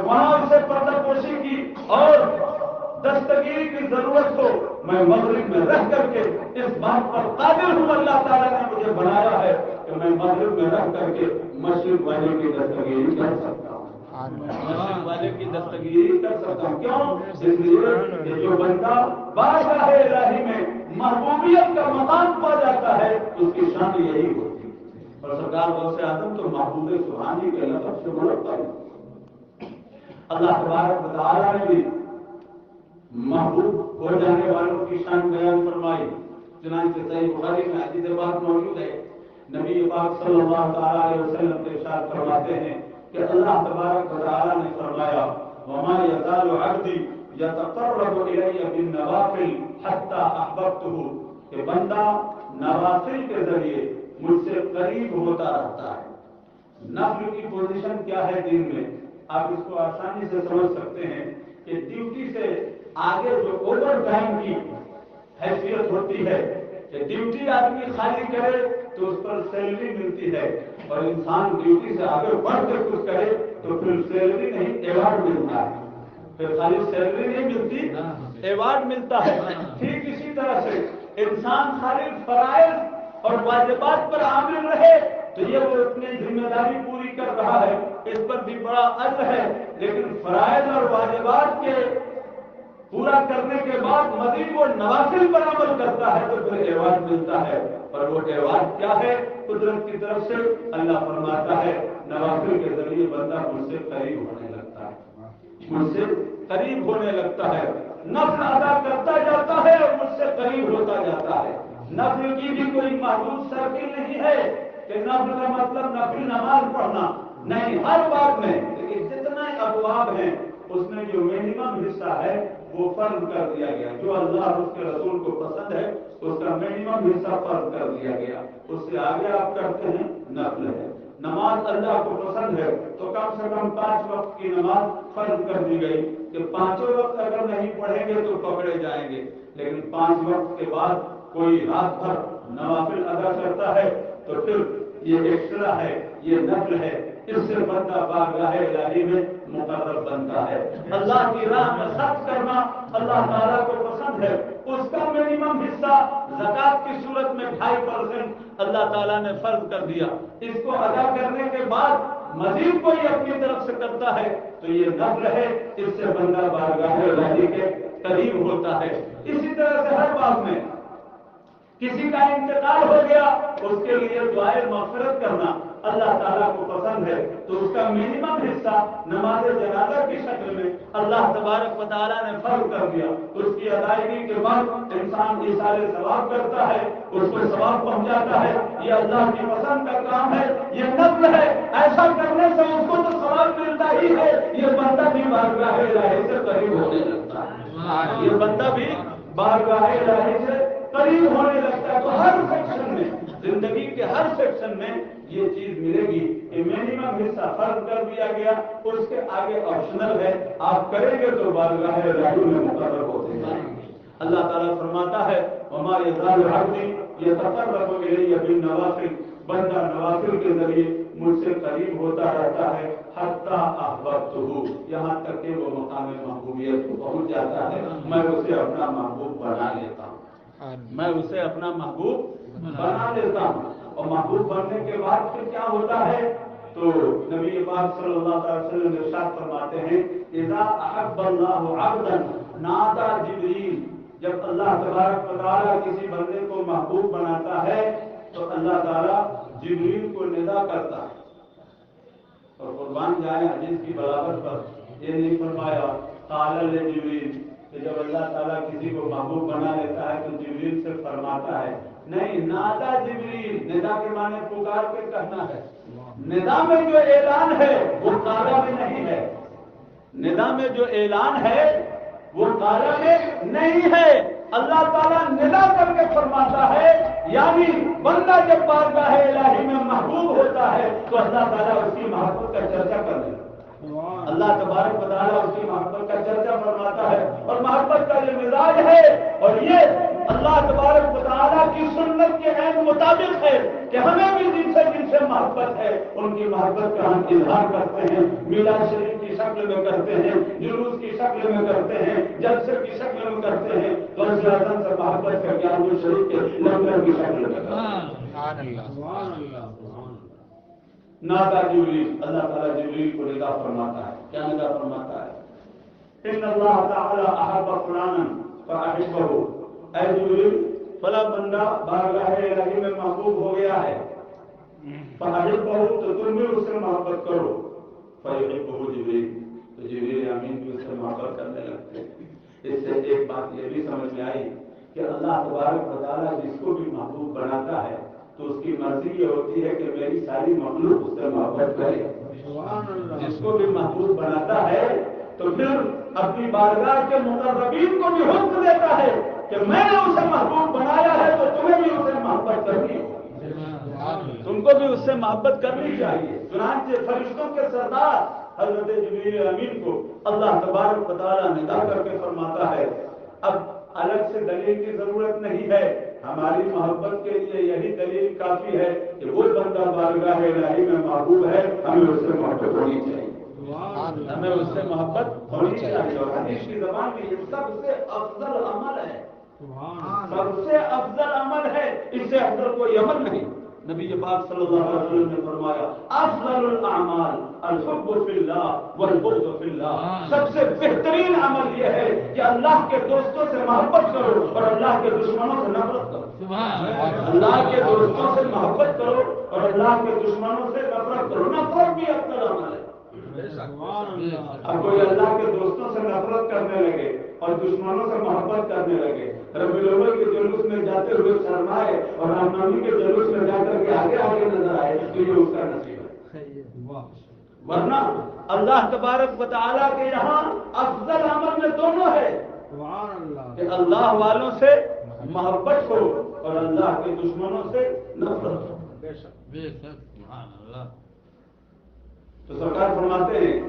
وہاں اسے پردہ پوشی کی اور دستگیری کی ضرورت ہو، میں مغرب میں رہ کر کے اس بات پر قادر ہوں، اللہ تعالیٰ نے مجھے بنایا ہے کہ میں مغرب میں رہ کر کے مشرق والے کی دستگیری کر سکتا ہوں، مشرق والے کی دستگیری کر سکتا ہوں۔ کیوں؟ اس لیے کہ جو بندہ بارگاہ الہی میں محبوبیت کا مقام پا جاتا ہے، اس کی شان یہی ہوتی ہے۔ اور سرکار غوث اعظم تو محبوب سبحانی کے لقب سے مرتبط ہے۔ اللہ تبارک و تعالیٰ نے بھی محبوب ہو جانے والوں کی شان بیان فرمائی، چنانچہ صحیح بخاری میں حدیث پاک موجود ہے، نبی پاک صلی اللہ تعالیٰ علیہ وسلم کے ارشاد فرماتے ہیں کہ اللہ تبارک و تعالیٰ نے فرمایا وما یزال عبدی یتقرب الی بالنوافل حتی احببتہ، کہ بندہ نوافل کے ذریعے مجھ سے قریب ہوتا رہتا ہے۔ نفل کی پوزیشن کیا ہے دین میں، آپ اس کو آسانی سے سمجھ سکتے ہیں کہ ڈیوٹی سے آگے جو اوور ٹائم کی حیثیت ہوتی ہے کہ ڈیوٹی آدمی خالی کرے تو اس پر سیلری ملتی ہے، اور انسان ڈیوٹی سے آگے بڑھ کر کچھ کرے تو پھر سیلری نہیں ایوارڈ ملتا ہے، پھر خالی سیلری نہیں ملتی ایوارڈ ملتا ہے۔ ٹھیک اسی طرح سے انسان خالی فرائض اور واجبات پر عامل رہے تو یہ وہ اپنی ذمہ داری پوری کر رہا ہے، اس پر بھی بڑا اجر ہے، لیکن فرائض اور واجبات کے پورا کرنے کے بعد مزید وہ نوافل پر عمل کرتا ہے تو پھر ایوارڈ ملتا ہے، اور وہ ایوارڈ کیا ہے؟ قدرت کی طرف سے اللہ فرماتا ہے نوافل کے ذریعے بندہ مجھ سے قریب ہونے لگتا ہے، مجھ سے قریب ہونے لگتا ہے، نفل ادا کرتا جاتا ہے اور مجھ سے قریب ہوتا جاتا ہے۔ نفل کی بھی کوئی محدود سرکل نہیں ہے کہ نفل کا مطلب نفل نماز پڑھنا نہیں، ہر بات میں، لیکن جتنے ابواب ہیں اس میں جو منیمم حصہ ہے وہ فرض کر دیا گیا، جو اللہ اور اس کے رسول کو پسند ہے اس کا منیمم حصہ فرض کر دیا گیا، اس سے آگے آپ کرتے ہیں نفل ہے۔ نماز اللہ کو پسند ہے تو کم سے کم 5 وقت کی نماز فرض کر دی گئی کہ 5 وقت اگر نہیں پڑھیں گے تو پکڑے جائیں گے، لیکن 5 وقت کے بعد کوئی رات بھر نوافل ادا کرتا ہے تو پھر یہ ایکسٹرا ہے، یہ نفل ہے، اس سے بندہ بارگاہ الہی میں مقرر بنتا ہے۔ اللہ کی راہ میں خرچ کرنا اللہ تعالیٰ کو پسند ہے، اس کا منیمم حصہ زکوٰۃ کی صورت میں 2.5% اللہ تعالیٰ نے فرض کر دیا، اس کو ادا کرنے کے بعد مزید کوئی اپنی طرف سے کرتا ہے تو یہ نفل ہے، اس سے بندہ بارگاہ الہی کے قریب ہوتا ہے۔ اسی طرح سے ہر بات میں کسی کا انتقال ہو گیا اس کے لیے دعائے مغفرت کرنا اللہ تعالیٰ کو پسند ہے، تو اس کا منیمم حصہ نماز جنازہ کی شکل میں اللہ تبارک و تعالیٰ نے فرض کر دیا، اس کی ادائیگی کے بعد انسان ایثار ثواب کرتا ہے، اس کو ثواب پہنچاتا ہے، یہ اللہ کی پسند کا کام ہے، یہ نفل ہے، ایسا کرنے سے اس کو تو ثواب ملتا ہی ہے، یہ بندہ بھی بارگاہ الہی سے قریب ہونے لگتا ہے، یہ بندہ بھی بارگاہ الہی سے قریب ہونے لگتا ہے۔ تو ہر سیکشن میں، زندگی کے ہر سیکشن میں یہ چیز ملے گی کہ منیمم حصہ فرض کر دیا گیا، اس کے آگے آپشنل ہے، آپ کریں گے تو بارگاہ الہی میں مقرر ہوتے جائیں گے۔ اللہ تعالیٰ فرماتا ہے وما یزال عبدی یتقرب الی بالنوافل، بندہ نوافل کے ذریعے مجھ سے قریب ہوتا رہتا ہے حتی احببتہ، یہاں تک کہ وہ مقام محبوبیت کو پہنچ جاتا ہے، میں اسے اپنا محبوب بنا لیتا ہوں، میں اسے اپنا محبوب بنا لیتا ہوں۔ اور محبوب بننے کے بعد پھر کیا ہوتا ہے؟ تو نبی پاک صلی اللہ علیہ وسلم ارشاد فرماتے ہیں اذا احب اللہ عبدا نادى جبریل، جب اللہ تبارک و تعالیٰ کسی بندے کو محبوب بناتا ہے تو اللہ تعالیٰ جبریل کو ندا کرتا ہے، اور قربان جائیں حدیث کی بلاغت پر یہ نہیں فرمایا قال لجبریل کہ جب اللہ تعالیٰ کسی کو محبوب بنا لیتا ہے تو جبریل سے فرماتا ہے، نہیں، نادا جبریل، ندا کے معنی پکار کے کہنا ہے، ندا میں جو اعلان ہے وہ قالا میں نہیں ہے، ندا میں جو اعلان ہے وہ قالا میں نہیں ہے، اللہ تعالیٰ ندا کر کے فرماتا ہے یعنی بندہ جب بارگاہ الہی میں محبوب ہوتا ہے تو اللہ تعالیٰ اس کی محبت کا چرچا کر دیتا ہے، اللہ تبارک و تعالیٰ اس کی محبت کا چرچا فرماتا ہے، اور محبت کا یہ مزاج ہے اور یہ اللہ تبارک و تعالیٰ کی سنت کے عین مطابق ہے کہ ہمیں بھی جن سے محبت ہے ان کی محبت کا ہم اظہار کرتے ہیں، میلاد شریف کی شکل میں کرتے ہیں، جلوس کی شکل میں کرتے ہیں، جلسے کی شکل میں کرتے ہیں، غوث اعظم سے محبت کر کے حضور شریف کے لنگر کی شکل میں کرتے ہیں۔ نادا جبریل، اللہ تعالیٰ جبریل کو ندا فرماتا ہے، کیا ندا فرماتا ہے؟ ان اللہ تعالی احب فلانا فاحبہ، اے جبریل فلاں بندہ بارگاہ الہی میں محبوب ہو گیا ہے، فاحبہ تو تم بھی اس سے محبت کرو، فیحبہ جبریل تو جبریل امین بھی اس سے محبت کرنے لگتے ہیں۔ اس سے ایک بات یہ بھی سمجھ میں آئی کہ اللہ تبارک و تعالیٰ جس کو بھی محبوب بناتا ہے تو اس کی مرضی یہ ہوتی ہے کہ میری ساری مخلوق اس سے محبت کرے۔ جس کو بھی محبوب بناتا ہے تو پھر اپنی بارگاہ کے مقربین کو بھی حکم دیتا ہے کہ میں نے اسے محبوب بنایا ہے تو تمہیں بھی اسے محبت کرنی ہے، تم کو بھی اس سے محبت کرنی چاہیے۔ چنانچہ فرشتوں کے سردار حضرت جبریل امین کو اللہ تبارک و تعالیٰ ندا کر کے فرماتا ہے اب الگ سے دلیل کی ضرورت نہیں ہے، ہماری محبت کے لیے یہی دلیل کافی ہے کہ وہ بندہ بارگاہ الہی میں محبوب ہے، ہمیں اس سے محبت ہونی چاہیے، ہمیں اس سے محبت ہونی چاہیے۔ اور حدیث کی زبان میں یہ سب سے افضل عمل ہے، سب سے افضل عمل ہے، اس سے افضل کوئی عمل نہیں۔ نبی پاک صلی اللہ علیہ وسلم نے فرمایا افضل الاعمال الحب فی اللہ والبغض فی اللہ، سب سے بہترین عمل یہ ہے کہ اللہ کے دوستوں سے محبت کرو اور اللہ کے دشمنوں سے نفرت کرو، اللہ کے دوستوں سے محبت کرو اور اللہ کے دشمنوں سے نفرت کرو۔ نفرت بھی افضل عمل ہے۔ اب کوئی اللہ کے دوستوں سے نفرت کرنے لگے اور دشمنوں سے محبت کرنے لگے، ربیع الاول کے جلوس میں جاتے ہوئے شرمائے اور رام نومی کے جلوس میں جا کر کے آگے آگے نظر آئے تو یہ اس کا نصیب ہے۔ ورنہ اللہ تبارک و تعالیٰ کے یہاں افضل عمل میں دونوں ہے کہ اللہ والوں سے محبت ہو اور اللہ کے دشمنوں سے نفرت ہو۔ تو سرکار فرماتے ہیں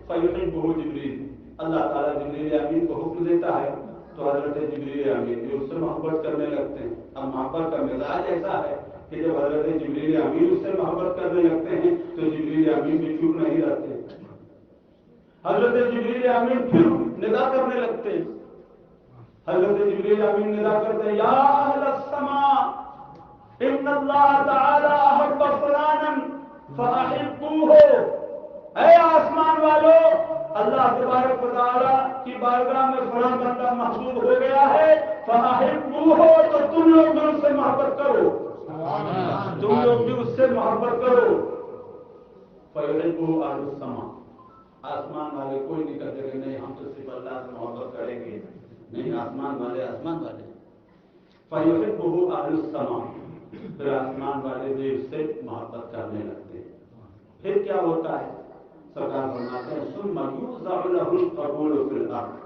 فیحبہ جبریل، اللہ تعالیٰ جبریل امین کو حکم دیتا ہے تو حضرت جبریل امین بھی اس سے محبت کرنے لگتے ہیں۔ اب محبت کا مزاج ایسا ہے کہ جب حضرت جبریل امین اس سے محبت کرنے لگتے ہیں تو جبریل امین بھی چپ نہیں رہتے، حضرت جبریل امین پھر ندا کرنے لگتے ہیں۔ حضرت جبریل امین ندا کرتے ہیں یا اہل السماء ان اللہ تعالی احب فلانا فاحبوہ، اے آسمان والو اللہ تبارک و تعالیٰ کی بارگاہ میں فلاں بندہ محبوب ہو گیا ہے، فاحبوہ تو تم لوگ بھی اس سے محبت کرو، تم لوگ بھی اس سے محبت کرو۔ فیحبہ اہل السماء، آسمان والے کوئی نہیں کہتے کہ نہیں ہم تو صرف اللہ سے محبت کریں گے، نہیں آسمان والے فیحبہ اہل السماء، پھر آسمان والے بھی اس سے محبت کرنے لگتے ہیں۔ پھر کیا ہوتا ہے؟ سرکار فرماتے ہیں ثم یوضع له القبول فی الارض۔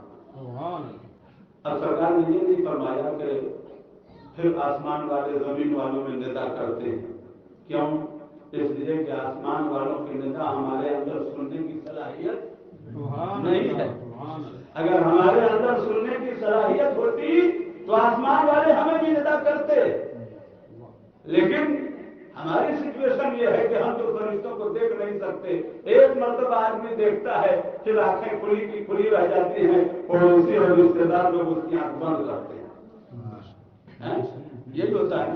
اب سرکار نے یہ نہیں فرمایا کہ پھر آسمان والے زمین والوں میں ندا کرتے ہیں، کیوں؟ اس لیے کہ آسمان والوں کی ندا ہمارے اندر سننے کی صلاحیت نہیں ہے۔ اگر ہمارے اندر سننے کی صلاحیت ہوتی تو آسمان والے ہمیں بھی ندا کرتے، لیکن ہماری سچویشن یہ ہے کہ ہم تو فرشتوں کو دیکھ نہیں سکتے، ایک مرتبہ آدمی دیکھتا ہے پھر آنکھیں کھلی کی کھلی رہ جاتی ہیں، پڑوسی اور رشتے دار لوگ اس کی آنکھ بند کرتے ہیں، یہی ہوتا ہے۔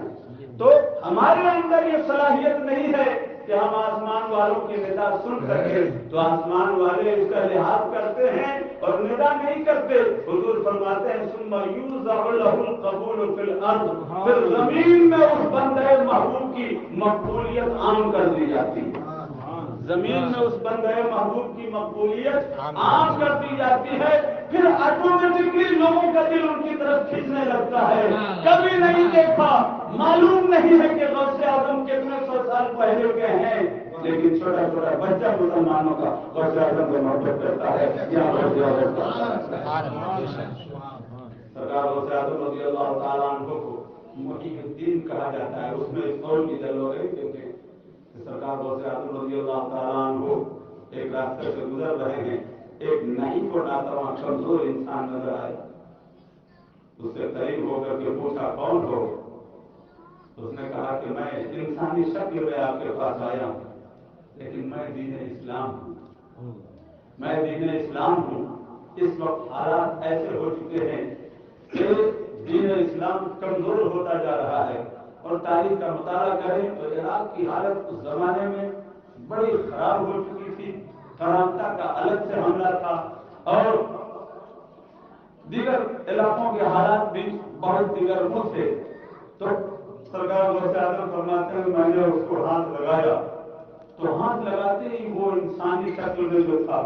تو ہمارے اندر یہ صلاحیت نہیں ہے کہ ہم آسمان والوں کی ندا سن سکیں، تو آسمان والے اس کا لحاظ کرتے ہیں اور ندا نہیں کرتے۔ حضور فرماتے ہیں ثم یوضع له القبول فی الارض، پھر زمین میں اس بندے محبوب کی مقبولیت عام کر دی جاتی ہے، زمین میں اس بندے محبوب کی مقبولیت عام کر دی جاتی ہے، پھر آٹومیٹکلی لوگوں کا دل ان کی طرف کھینچنے لگتا ہے۔ کبھی نہیں دیکھا، معلوم نہیں ہے کہ غوث اعظم کتنے سو سال پہلے کے ہیں، لیکن چھوٹا چھوٹا بچہ مسلمانوں کا غوث اعظم سے محبت کرتا ہے یا غوث اعظم کا۔ سرکار غوث اعظم رضی اللہ تعالیٰ عنہ کو محی الدین کہا جاتا ہے. اس میں اس قول کی دل ہو گئی کہ سرکار غوث اعظم رضی اللہ تعالیٰ عنہ ایک راستے سے گزر رہے ہیں, ایک نہیں کو ناتواں کمزور انسان نظر آئے. اس سے قریب ہو کر کے پوچھا کون ہو؟ اس نے کہا کہ میں انسانی شکل میں آپ کے پاس آیا ہوں, لیکن میں دین اسلام ہوں, میں دین اسلام ہوں. اس وقت حالات ایسے ہو چکے ہیں کہ دین اسلام کمزور ہوتا جا رہا ہے, اور تاریخ کا مطالعہ کریں تو عراق کی حالت اس زمانے میں بڑی خراب ہو چکی تھی. کرامتا کا الگ سے حملہ تھا, اور دیگر علاقوں کے حالات بھی بہت دیگر مجھ تھے. تو سرکار غوث اعظم فرماتے ہیں میں نے اس کو ہاتھ لگایا تو ہاتھ لگاتے ہی وہ انسانی شکل میں جو تھا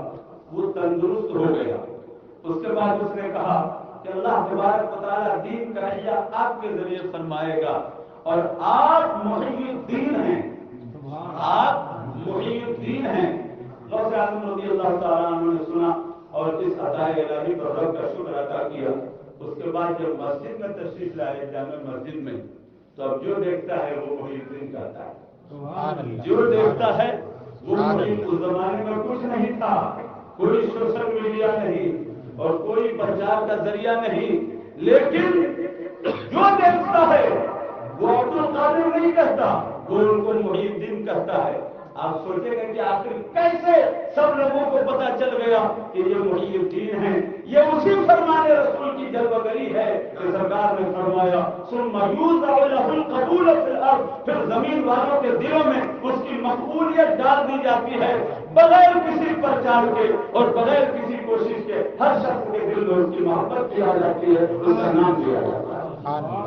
وہ تندرست ہو گیا. اس کے بعد اس نے کہا کہ اللہ تبارک و تعالیٰ دین کا احیا آپ کے ذریعے فرمائے گا, اور آپ محی الدین ہیں, آپ محی الدین ہیں. غوث اعظم رضی اللہ تعالیٰ عنہ نے سنا اور اس عطائے الہی پر رب کا شکر ادا کیا. اس کے بعد جب مسجد میں تشریف لائے, جامع مسجد میں, تو اب جو دیکھتا ہے وہ محی الدین کہتا ہے. جو دیکھتا ہے وہ محی. اس زمانے میں کچھ نہیں تھا, کوئی سوشل میڈیا نہیں اور کوئی پرچار کا ذریعہ نہیں, لیکن جو دیکھتا ہے وہ عبد القادر نہیں کہتا, وہ ان کو محی الدین کہتا ہے. آپ سوچیں گے کہ آخر کیسے سب لوگوں کو پتا چل گیا کہ یہ محی الدین ہیں. یہ اسی فرمان رسول کی جلوگری ہے کہ سرکار نے فرمایا ثم یوضع له القبول فی الارض, پھر زمین والوں کے دلوں میں اس کی مقبولیت ڈال دی جاتی ہے بغیر کسی پرچار کے اور بغیر کسی کوشش کے. ہر شخص کے دل میں اس کی محبت بھی آ جاتی ہے, اس کا نام بھی آ جاتا ہے.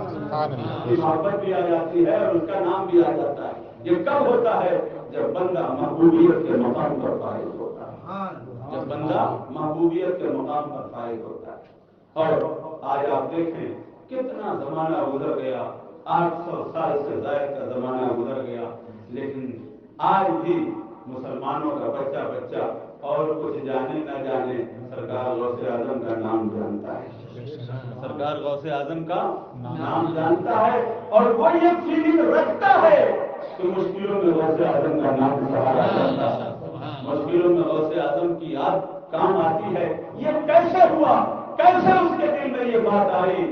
اس کی محبت بھی آ جاتی ہے اور اس کا نام بھی آ جاتا ہے. یہ کب ہوتا ہے؟ جب بندہ محبوبیت کے مقام پر فائز ہوتا ہے, جب بندہ محبوبیت کے مقام پر فائز ہوتا ہے. اور آج آپ دیکھیں کتنا زمانہ گزر گیا, 800 سال سے زائد کا زمانہ گزر گیا, لیکن آج بھی مسلمانوں کا بچہ اور کچھ جانے نہ جانے سرکار غوث اعظم کا نام جانتا ہے, سرکار غوث اعظم کا نام جانتا ہے, اور وہ یہ فیلنگ رکھتا ہے کہ مشکلوں میں غوث اعظم کا نام سہارا جاتا ہے, مشکلوں میں غوث اعظم کی یاد کام آتی ہے. یہ کیسے ہوا, کیسے اس کے دل میں یہ بات آئی؟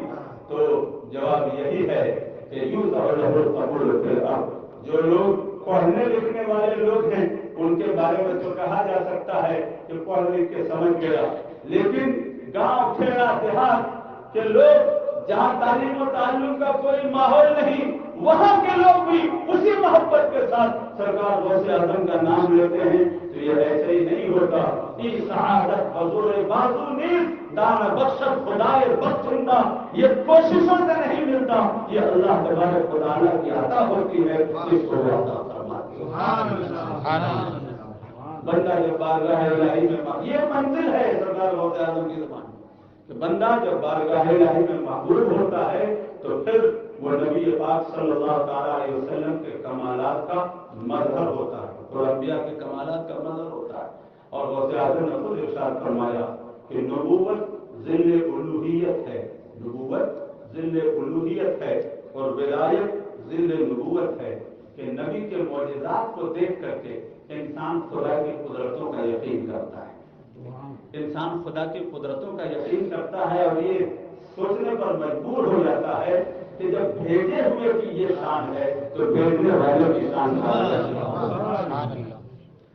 تو جواب یہی ہے کہ یوضع له القبول فی الارض. جو لوگ پڑھنے لکھنے والے لوگ ہیں ان کے بارے میں تو کہا جا سکتا ہے کہ پڑھ لکھ کے سمجھ گیا, لیکن گاؤں کھیڑا دیہات کے لوگ جہاں تعلیم و تعلم کا کوئی ماحول نہیں, وہاں کے لوگ بھی اسی محبت کے ساتھ سرکار غوث اعظم کا نام لیتے ہیں. تو یہ ایسے ہی نہیں ہوتا. ای سعادت حضور بازو نیز دانا بخشت خدائے بخشندہ, یہ کوششوں سے نہیں ملتا, یہ اللہ تبارک و تعالیٰ کی عطا ہوتی ہے, اس کو وہ عطا فرماتی ہے. بندہ جب بارگاہ الہی میں, یہ منزل ہے سرکار غوث اعظم کی زبان کہ بندہ جب بارگاہ الہی میں محبوب ہوتا ہے تو پھر وہ نبی پاک صلی اللہ تعالیٰ علیہ وسلم کے کمالات کا مظہر ہوتا ہے, اور انبیاء کے کمالات کا مظہر ہوتا ہے. اور غوث اعظم نے خود ارشاد فرمایا کہ نبوت ذل الوہیت ہے, نبوت ذل الوہیت ہے, اور ولایت ذل نبوت ہے, کہ نبی کے معجزات کو دیکھ کر کے انسان خدا کی قدرتوں کا یقین کرتا ہے, انسان خدا کی قدرتوں کا یقین کرتا ہے, اور یہ سوچنے پر مجبور ہو جاتا ہے کہ جب بھیجے ہوئے کی یہ شان ہے تو بھیجنے والوں کی شان ہے.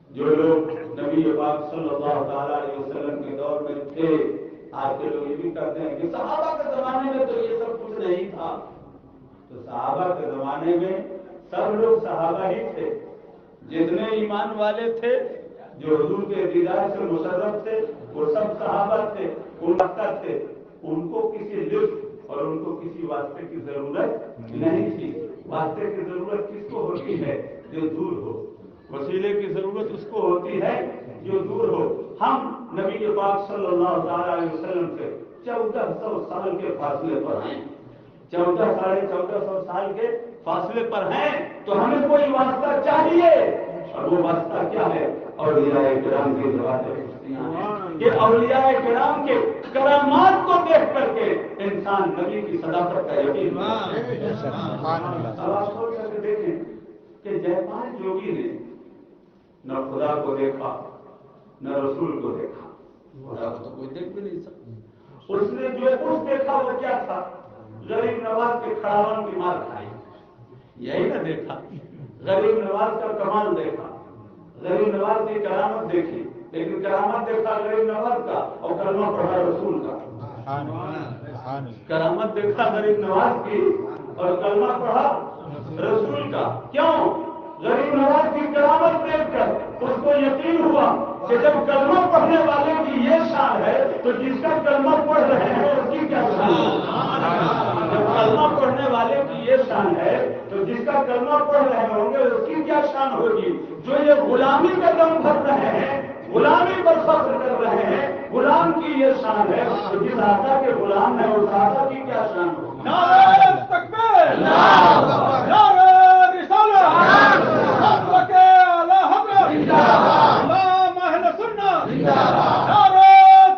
جو لوگ نبی پاک صلی اللہ تعالیٰ علیہ وسلم کے دور میں تھے, آج کے لوگ یہ بھی کرتے ہیں کہ صحابہ کے زمانے میں تو یہ سب کچھ نہیں تھا. تو صحابہ کے زمانے میں سب لوگ صحابہ ہی تھے, جتنے ایمان والے تھے جو حضور کے دیدار سے مشرف تھے وہ سب صحابہ تھے, واسطہ تھے. ان کو کسی لطف اور ان کو کسی واسطے کی ضرورت نہیں تھی. واسطے کی ضرورت کس کو ہوتی ہے؟ جو دور ہو. وسیلے کی ضرورت اس کو ہوتی ہے جو دور ہو. ہم نبی پاک صلی اللہ تعالیٰ علیہ وسلم سے 1400 سال کے فاصلے پر ہیں, 1400 سال کے فاصلے پر ہیں, تو ہمیں کوئی واسطہ چاہیے, اور وہ واسطہ کیا ہے؟ اولیاء کرام کی ذوات خصوصیاں ہیں کہ اولیاء کرام کے کرامات کو دیکھ کر کے انسان نبی کی صداقت کا یقین رکھے۔ اب آپ سوچ کر کے دیکھیں کہ جے پال جوگی نے نہ خدا کو دیکھا نہ رسول کو دیکھا، خدا کو تو کوئی دیکھ بھی نہیں سکتا، اس نے جو کچھ دیکھا وہ کیا تھا؟ غریب نواز کے کھڑاون کی مار کھائی، یہی نہ دیکھا، غریب نواز کا کمال دیکھا، غریب نواز کی کرامت دیکھی، لیکن کرامت دیکھا غریب نواز کا اور کلمہ پڑھا رسول کا۔ کرامت دیکھا غریب نواز کی اور کلمہ پڑھا رسول کا۔ کیوں؟ غریب نواز کی کرامت دیکھ کر اس کو یقین ہوا کہ جب کلمہ پڑھنے والے کی یہ شان ہے تو جس کا کلمہ پڑھ رہے ہیں اس کی کیا شان ہے؟ جب کلمہ پڑھنے والے کی یہ شان ہے تو جس کا کلمہ پڑھ رہے ہوں گے اس کی کیا شان ہوگی؟ جو یہ غلامی کا دم بھر رہے ہیں، غلامی پر فخر کر رہے ہیں، غلام کی یہ شان ہے تو جس آقا کے غلام ہے اس آقا کی کیا شان ہوگی؟ نعرہ تکبیر، نعرہ رسالت، حضرت اعلی حضرت امام اہل سنت، نعرہ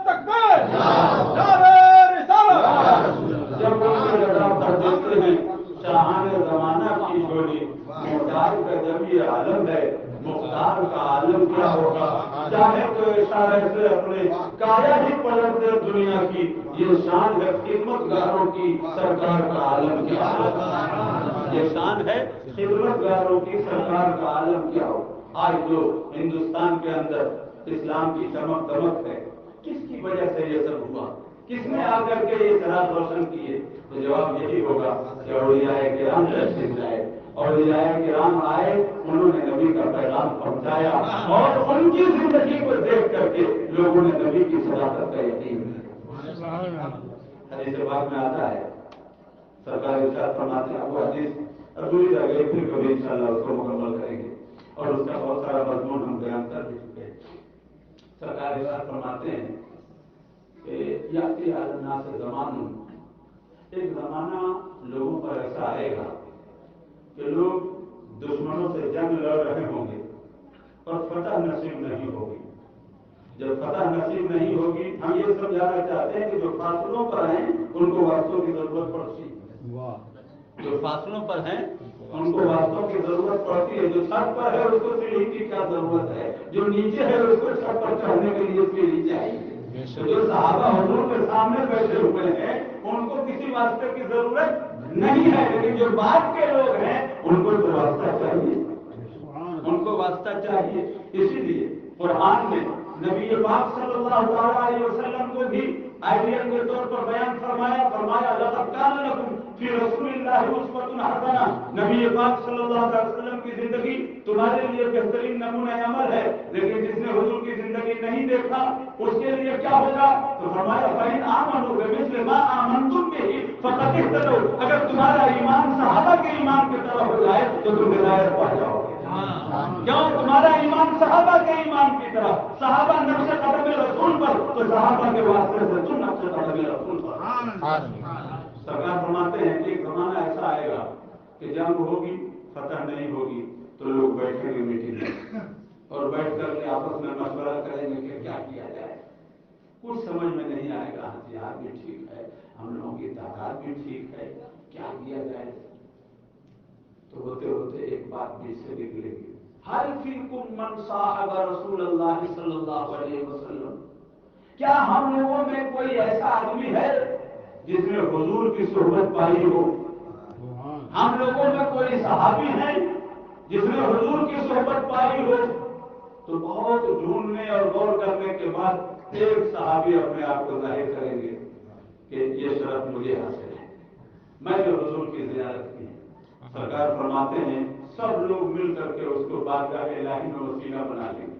تکبیر، نعرہ رسالت۔ جب ان کے لڑا پر دیکھتے ہیں شاہان زمانہ کی جوڑی، مختار کا جب یہ عالم ہے، مختار کا عالم کیا ہوگا؟ چاہے تو اشارے سے اپنے کایا ہی پلٹ دے دنیا کی، یہ شان ہے خدمت گاروں کی، سرکار کا عالم کیا ہوگا؟ یہ شان ہے خدمت گاروں کی، سرکار کا عالم کیا ہوگا؟ آج جو ہندوستان کے اندر اسلام کی چمک دمک ہے، کس کی وجہ سے یہ سب ہوا؟ کس نے آ کر کے یہ چراغ روشن کیے؟ تو جواب یہی ہوگا کہ اولیاء کرام تشریف لائے، اولیاء کرام آئے، انہوں نے نبی کا پیغام پہنچایا اور ان کی زندگی کو دیکھ کر کے لوگوں نے نبی کی صداقت کا یقین کیا۔ حدیث پاک میں آتا ہے، سرکار ارشاد فرماتے ہیں، وہ حدیث ادھوری رہ گئی، پھر کبھی انشاءاللہ اس کو مکمل کریں گے اور اس کا بہت سارا مضمون ہم بیان کر بھی چکے ہیں۔ سرکار ارشاد فرماتے ہیں کہ یاتی علی الناس زمان، ایک زمانہ لوگوں پر ایسا آئے گا کہ لوگ دشمنوں سے جنگ لڑ رہے ہوں گے اور فتح نصیب نہیں ہوگی۔ جب فتح نصیب نہیں ہوگی، ہم یہ سمجھانا چاہتے ہیں کہ جو فاصلوں پر ہیں ان کو واسطوں کی ضرورت پڑتی ہے، جو فاصلوں پر ہیں ان کو واسطوں کی ضرورت پڑتی ہے، جو چھت پر ہے اس کو سیڑھی کی کیا ضرورت ہے، جو نیچے ہے اس کو چھت پر چڑھنے کے لیے سیڑھی چاہیے۔ جو صحابہ حضور کے سامنے بیٹھے ہوئے ہیں ان کو کسی واسطے کی ضرورت نہیں ہے، لیکن جو بعد کے لوگ ہیں ان کو تو واسطہ چاہیے، ان کو واسطہ چاہیے۔ اسی لیے قرآن میں نبی پاک صلی اللہ علیہ وسلم کو بھی آئیڈیل کے طور پر بیان فرمایا لقد کان لکم فی رسول اللہ اسوۃ حسنہ، نبی پاک صلی اللہ علیہ وسلم کی زندگی تمہارے لیے بہترین نمونہ عمل ہے، لیکن جس نے حضور کی زندگی نہیں دیکھا اس کے لیے کیا ہوگا؟ تو فرمایا فَإِنْ آمَنُوا بِمِثْلِ مَا آمَنْتُمْ بِهِ فَقَدِ اهْتَدَوْا، اگر تمہارا ایمان صحابہ کے ایمان کی طرح ہو جائے تو تم ہدایت پا جاؤ گے۔ کیوں؟ تمہارا ایمان صحابہ کے ایمان کی طرح، صحابہ نقش قدم رسول پر، تو صحابہ کے واسطے سے تم نقش قدم رسول پر۔ سرکار فرماتے ہیں کہ ایک زمانہ ایسا آئے گا کہ جنگ ہوگی، فتح نہیں ہوگی، تو لوگ بیٹھیں گے میٹنگ میں اور بیٹھ کر کے آپس میں مشورہ کریں گے کہ کیا کیا جائے۔ کچھ سمجھ میں نہیں آئے گا، ہتھیار بھی ٹھیک ہے، ہم لوگوں کی تعداد بھی ٹھیک ہے، کیا کیا جائے؟ تو ہوتے ہوتے ایک بات بیچ سے نکلے گی، ہر فیکم من صاحب رسول اللہ صلی اللہ علیہ وسلم، کیا ہم لوگوں میں کوئی ایسا آدمی ہے جس نے حضور کی صحبت پائی ہو؟ ہم لوگوں میں کوئی صحابی ہے جس نے حضور کی صحبت پائی ہو؟ تو بہت ڈھونڈنے اور غور کرنے کے بعد ایک صحابی اپنے آپ کو ظاہر کریں گے کہ یہ شرف مجھے حاصل ہے، میں نے حضور کی زیارت کی۔ سرکار فرماتے ہیں سب لوگ مل کر کے اس کو بارگاہ الہی میں وسیلہ بنا لیں گے،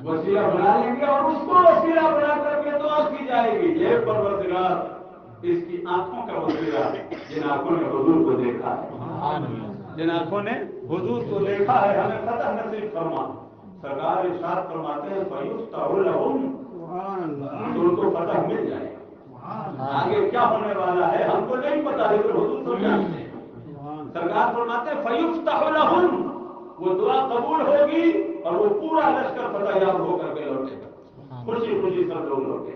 وسیلہ بنا لیں گے اور اس کو وسیلہ بنا کر کے دعا کی جائے گی، یہ پروردگار اس کی آنکھوں کا وسیلہ جن آنکھوں نے حضور کو دیکھا ہے، جن آنکھوں نے حضور کو دیکھا ہے، ہمیں فتح نصیب فرما۔ سرکار ارشاد فرماتے ہیں فَيُفْتَحُ لَهُمْ، تو ان کو فتح مل جائے۔ آگے کیا ہونے والا ہے ہم کو نہیں پتا، لیکن حضور کو جانتے ہیں۔ سرکار فرماتے ہیں فَيُفْتَحُ لَهُمْ، وہ دعا قبول ہوگی اور وہ پورا لشکر فتح یاب ہو کر کے لوٹے گا، خوشی خوشی سب لوگ لوٹے۔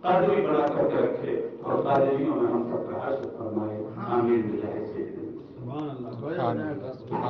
قدری بنا کر کے رکھے اور قادریوں میں ہم سب کا حشر فرمائے. آمین. سبحان اللہ.